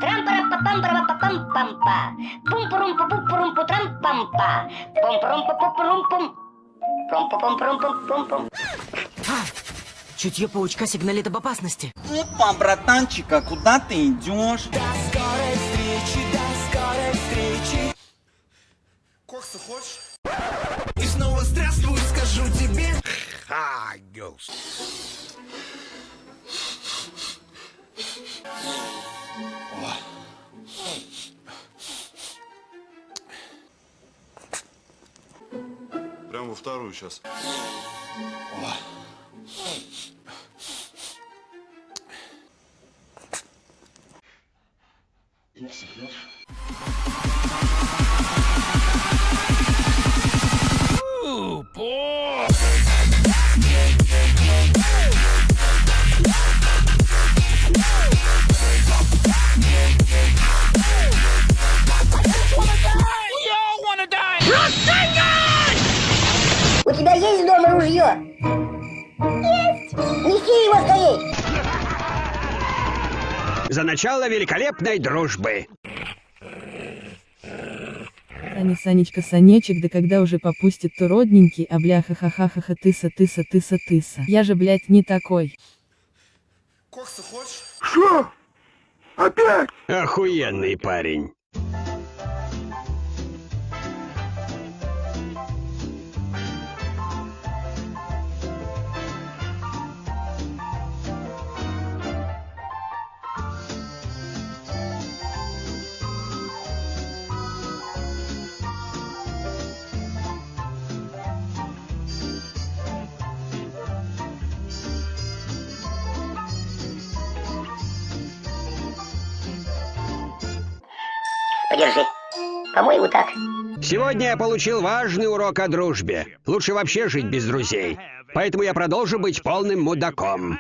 Трампара-пам-пара-пам-пам-па. Пум-пурум-пу-пум-пурум-пу-трам-пам-па. Пум-пурум-пу-пум-пум-пум. Пум-пум-пум-пум-пум-пум. Чутье паучка сигналит об опасности. Опа, братанчика, куда ты идешь? До скорой встречи. Кокса хочешь? И снова здравствуй, скажу тебе. Ха, Ghost. Прям во вторую сейчас. У тебя есть дома ружье? Есть. Неси его скорей. За начало великолепной дружбы. Санечка, Санечек, да когда уже попустит, то родненький, а бляха ха-ха-ха-ха, тыса. Я же, блядь, не такой. Кокса хочешь? Что? Опять? Охуенный парень. Подержи. По-моему, так. Сегодня я получил важный урок о дружбе. Лучше вообще жить без друзей. Поэтому я продолжу быть полным мудаком.